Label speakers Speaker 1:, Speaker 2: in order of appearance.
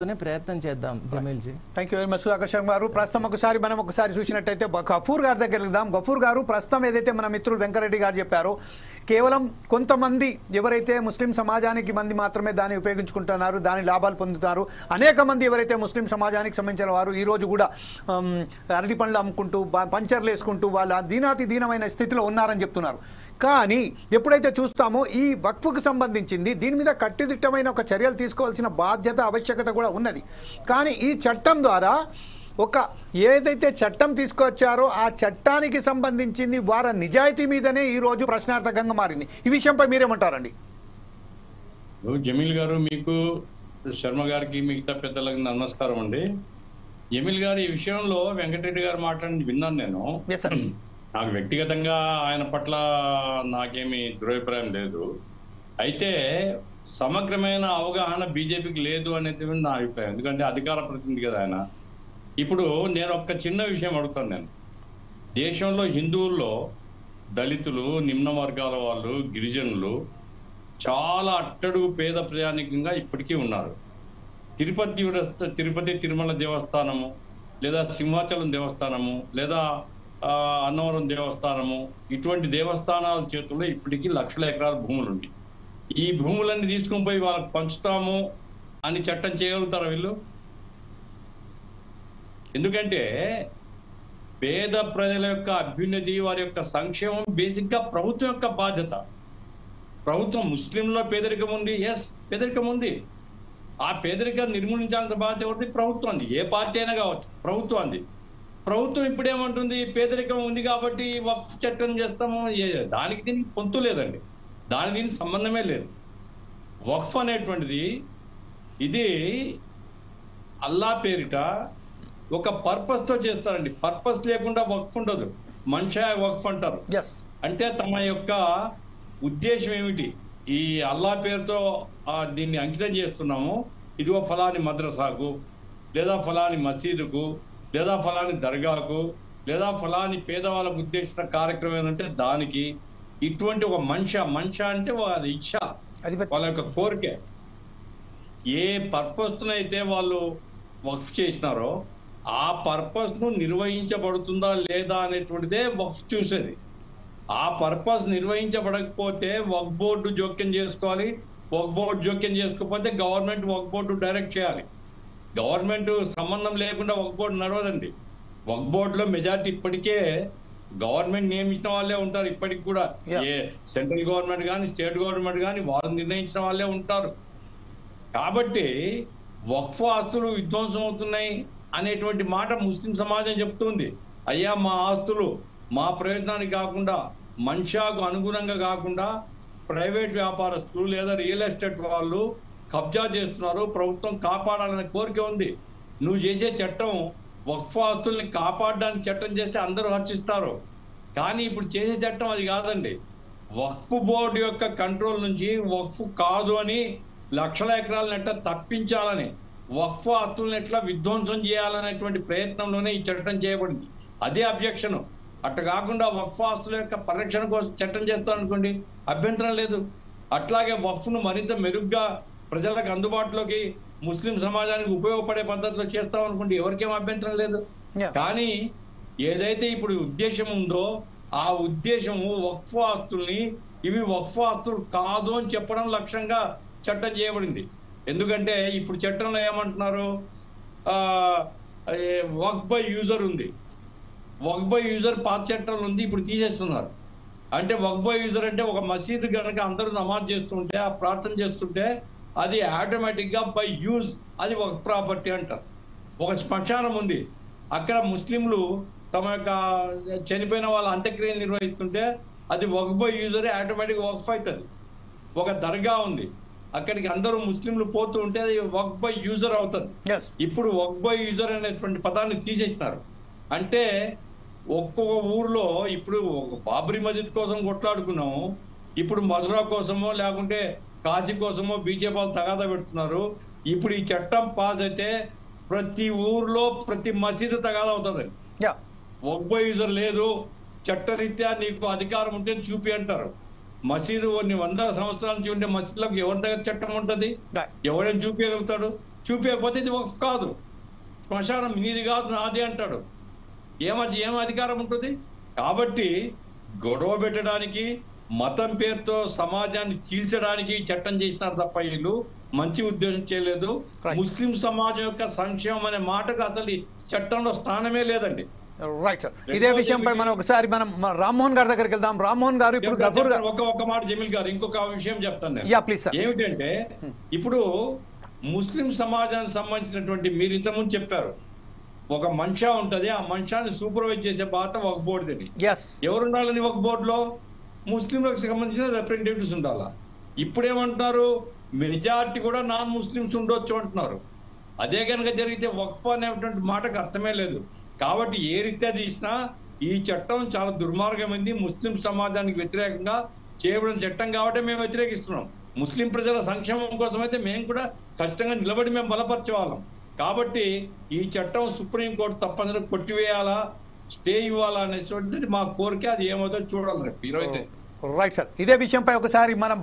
Speaker 1: ప్రయత్నం చేద్దాం Jameel ji.
Speaker 2: Thank you very much Sudhakar Sharma గారు. ప్రస్తుతం మనం ఒకసారి చూసినట్టయితే గఫూర్ గారి దగ్గర వెళ్దాం. గఫూర్ గారు, ప్రస్తుతం ఏదైతే మన మిత్రులు వెంకరెడ్డి గారు చెప్పారో, కేవలం కొంతమంది ఎవరైతే ముస్లిం సమాజానికి మంది మాత్రమే దాన్ని ఉపయోగించుకుంటున్నారు, దాని లాభాలు పొందుతారు. అనేక మంది ఎవరైతే ముస్లిం సమాజానికి సంబంధించిన వారు ఈరోజు కూడా అరటి పండ్లు అమ్ముకుంటూ పంచర్లు వేసుకుంటూ వాళ్ళ దీనమైన స్థితిలో ఉన్నారని చెప్తున్నారు. కానీ ఎప్పుడైతే చూస్తామో ఈ వక్ఫ్కు సంబంధించింది దీని మీద కట్టుదిట్టమైన ఒక చర్యలు తీసుకోవాల్సిన బాధ్యత ఆవశ్యకత కూడా ఉన్నది. కానీ ఈ చట్టం ద్వారా ఏదైతే చట్టం తీసుకొచ్చారో ఆ చట్టానికి సంబంధించింది వారి నిజాయితీ మీదనే ఈరోజు ప్రశ్నార్థకంగా మారింది. ఈ విషయంపై మీరేమంటారండి?
Speaker 3: జమీల్ గారు, మీకు శర్మ గారికి మిగతా పెద్దలకు నమస్కారం అండి. జమీల్ గారు, ఈ విషయంలో వెంకటరెడ్డి గారు మాట్లాడి విన్నాను నేను. నాకు వ్యక్తిగతంగా ఆయన పట్ల నాకేమీ దురభిప్రాయం లేదు. అయితే సమగ్రమైన అవగాహన బీజేపీకి లేదు అనేది నా అభిప్రాయం. ఎందుకంటే అధికార ప్రతినిధి కదా ఆయన. ఇప్పుడు నేను ఒక చిన్న విషయం అడుగుతాను. నేను దేశంలో హిందువుల్లో దళితులు, నిమ్న వర్గాల వాళ్ళు, గిరిజనులు చాలా అట్టడుగు పేద ప్రయాణికంగా ఇప్పటికీ ఉన్నారు. తిరుపతి తిరుమల దేవస్థానము, లేదా సింహాచలం దేవస్థానము, లేదా అన్నవరం దేవస్థానము, ఇటువంటి దేవస్థానాల చేతుల్లో ఇప్పటికీ లక్షల ఎకరాల భూములు ఉన్నాయి. ఈ భూములన్నీ తీసుకుని పోయి వాళ్ళకి పంచుతాము అని చట్టం చేయగలుగుతారా వీళ్ళు? ఎందుకంటే పేద ప్రజల యొక్క అభ్యున్నతి, వారి యొక్క సంక్షేమం బేసిక్గా ప్రభుత్వం యొక్క బాధ్యత. ప్రభుత్వం, ముస్లింలో పేదరికం ఉంది, పేదరికం ఉంది. ఆ పేదరికాన్ని నిర్మూలించాల్సిన బాధ్యత ఎవరిది? ప్రభుత్వం అంది. ఏ పార్టీ అయినా కావచ్చు, ప్రభుత్వం అంది. ప్రభుత్వం ఇప్పుడేమంటుంది? పేదరికం ఉంది కాబట్టి వక్ఫ్ చట్టం చేస్తాము. దానికి దీనికి పొంతు లేదండి, దీనికి సంబంధమే లేదు. వక్ఫ్ అనేటువంటిది ఇది అల్లా పేరిట ఒక పర్పస్తో చేస్తారండి. పర్పస్ లేకుండా వక్ఫ్ ఉండదు. మన్షా వక్ఫ్ అంటారు. అంటే తమ యొక్క ఉద్దేశం ఏమిటి? ఈ అల్లా పేరుతో దీన్ని అంకితం చేస్తున్నాము. ఇదిగో ఫలాని మద్రసాకు, లేదా ఫలాని మసీదుకు, లేదా ఫలాని దర్గాకు, లేదా ఫలాని పేదవాళ్ళకు ఉద్దేశించిన కార్యక్రమం ఏంటంటే దానికి. ఇటువంటి ఒక మనిషి అంటే అది ఇచ్చ, వాళ్ళ యొక్క కోరిక. ఏ పర్పస్నైతే వాళ్ళు వక్ఫ్ చేసినారో ఆ పర్పస్ను నిర్వహించబడుతుందా లేదా అనేటువంటిదే వక్ఫ్ చూసేది. ఆ పర్పస్ నిర్వహించబడకపోతే వక్ఫ్ బోర్డు జోక్యం చేసుకోవాలి. వక్ఫ్ బోర్డు జోక్యం చేసుకోకపోతే గవర్నమెంట్ వక్ఫ్ బోర్డు డైరెక్ట్ చేయాలి. గవర్నమెంట్ సంబంధం లేకుండా వక్ఫ్ బోర్డు నడవదండి. వక్ఫ్ బోర్డులో మెజారిటీ ఇప్పటికే గవర్నమెంట్ నియమించిన వాళ్ళే ఉంటారు. ఇప్పటికి కూడా ఏ సెంట్రల్ గవర్నమెంట్ కానీ స్టేట్ గవర్నమెంట్ కానీ వాళ్ళు నిర్ణయించిన వాళ్ళే ఉంటారు. కాబట్టి వక్ఫ్ ఆస్తులు విధ్వంసం అవుతున్నాయి అనేటువంటి మాట ముస్లిం సమాజం చెప్తుంది. అయ్యా, మా ఆస్తులు మా ప్రయోజనానికి కాకుండా, మన్షాకు అనుగుణంగా కాకుండా ప్రైవేట్ వ్యాపారస్తులు లేదా రియల్ ఎస్టేట్ వాళ్ళు కబ్జా చేస్తున్నారు, ప్రభుత్వం కాపాడాలనే కోరిక ఉంది. నువ్వు చేసే చట్టం వక్ఫ్ ఆస్తుల్ని కాపాడడానికి చట్టం చేస్తే అందరూ హర్షిస్తారు. కానీ ఇప్పుడు చేసే చట్టం అది కాదండి. వక్ఫ్ బోర్డు యొక్క కంట్రోల్ నుంచి వక్ఫ్ కాదు అని లక్షల ఎకరాలను ఎట్లా తప్పించాలని, వక్ఫ్ ఆస్తులను ఎట్లా విధ్వంసం చేయాలనేటువంటి ప్రయత్నంలోనే ఈ చట్టం చేయబడింది. అదే అబ్జెక్షన్. అట్లా కాకుండా వక్ఫ్ ఆస్తుల యొక్క పరిరక్షణ కోసం చట్టం చేస్తామనుకోండి, అభ్యంతరం లేదు. అట్లాగే వక్ఫ్ను మరింత మెరుగ్గా ప్రజలకు అందుబాటులోకి, ముస్లిం సమాజానికి ఉపయోగపడే పద్ధతిలో చేస్తామనుకోండి, ఎవరికేం అభ్యంతరం లేదు. కానీ ఏదైతే ఇప్పుడు ఉద్దేశం ఉందో ఆ ఉద్దేశము వక్ఫ్ ఆస్తుల్ని ఇవి వక్ఫ్ ఆస్తులు కాదు అని చెప్పడం లక్ష్యంగా చట్టం చేయబడింది. ఎందుకంటే ఇప్పుడు చట్టంలో ఏమంటున్నారు? వక్ఫ్ బై యూజర్ ఉంది. వక్ఫ్ బై యూజర్ పాత చట్టంలో ఉంది, ఇప్పుడు తీసేస్తున్నారు. అంటే వక్ఫ్ బై యూజర్ అంటే ఒక మసీదు కనుక అందరూ నమాజ్ చేస్తుంటే, ఆ ప్రార్థన చేస్తుంటే అది ఆటోమేటిక్గా బై యూజ్ అది వక్ఫ్ ప్రాపర్టీ అంటారు. ఒక శ్మశానం ఉంది, అక్కడ ముస్లింలు తమ యొక్క చనిపోయిన వాళ్ళ అంత్యక్రియలు నిర్వహిస్తుంటే అది వక్ఫ్ బై యూజరే ఆటోమేటిక్గా వక్ఫ్ అవుతుంది. ఒక దర్గా ఉంది, అక్కడికి అందరూ ముస్లింలు పోతూ ఉంటే అది వక్ఫ్ బై యూజర్ అవుతుంది. ఇప్పుడు వక్ఫ్ బై యూజర్ అనేటువంటి పదాన్ని తీసేసినారు. అంటే ఒక్కొక్క ఊర్లో ఇప్పుడు ఒక బాబ్రీ మస్జిద్ కోసం కొట్లాడుకున్నాము, ఇప్పుడు మధురా కోసమో లేకుంటే కాశీ కోసమో బీజేపీ వాళ్ళు తగాదా పెడుతున్నారు. ఇప్పుడు ఈ చట్టం పాస్ అయితే ప్రతి ఊర్లో ప్రతి మసీదు తగాదా అవుతుంది. వక్ఫ్ బై యూజర్ లేదు, చట్టరీత్యా నీకు అధికారం ఉంటే చూపి అంటారు. మసీదు కొన్ని 100 సంవత్సరాల నుంచి ఉండే మసీదులకు ఎవరి దగ్గర చట్టం ఉంటుంది? ఎవరైనా చూపించగలుగుతాడు? చూపించకపోతే ఇది వక్ఫ్ కాదు, శ్మశానం నీది కాదు నాది అంటాడు. ఏం అధికారం ఉంటుంది? కాబట్టి గొడవ పెట్టడానికి, మతం పేరుతో సమాజాన్ని చీల్చడానికి చట్టం చేసినారు తప్ప వీళ్ళు మంచి ఉద్దేశం చేయలేదు. ముస్లిం సమాజం యొక్క సంక్షేమం అనే మాటకు అసలు ఈ చట్టంలో స్థానమే లేదండి.
Speaker 2: రైట్ సార్, ఇదే విషయంపై మనం రామ్మోహన్ గారి దగ్గరికి వెళ్దాం. రామ్మోహన్ గారు, ఇప్పుడు గఫూర్ గారు
Speaker 3: ఒక మాట జమీల్ గారు, ఇంకొక విషయం చెప్తాను నేను.
Speaker 2: Yeah please sir.
Speaker 3: ఏమిటంటే ఇప్పుడు ముస్లిం సమాజానికి సంబంధించినటువంటి మీరు ఇంతకుముందు చెప్పారు, ఒక మనిషా ఉంటది, ఆ మనిషాన్ని సూపర్వైజ్ చేసే బాధ్యత ఒక బోర్డుది. ఎవరు ఉండాలని ఒక బోర్డులో ముస్లింలకు సంబంధించిన రిప్రజెంటేటివ్స్ ఉండాలా. ఇప్పుడేమంటున్నారు, మెజార్టీ కూడా నాన్ ముస్లిమ్స్ ఉండొచ్చు అంటున్నారు. అదే కనుక జరిగితే వక్ఫ్ అనేటువంటి మాటకు అర్థమే లేదు. కాబట్టి ఏ రీత్యా తీసినా ఈ చట్టం చాలా దుర్మార్గమైంది, ముస్లిం సమాజానికి వ్యతిరేకంగా చేయబడిన చట్టం కాబట్టి మేము వ్యతిరేకిస్తున్నాం. ముస్లిం ప్రజల సంక్షేమం కోసం అయితే మేము కూడా ఖచ్చితంగా నిలబడి మేము బలపరిచే వాళ్ళం. కాబట్టి ఈ చట్టం సుప్రీంకోర్టు తప్పనిసరిగా కొట్టివేయాలా, స్టే ఇవ్వాలా అనేటువంటిది మా కోరిక. అది ఏమవుతుందో చూడాలి రేపు 20.
Speaker 2: రైట్ సార్, ఇదే విషయంపై ఒకసారి మనం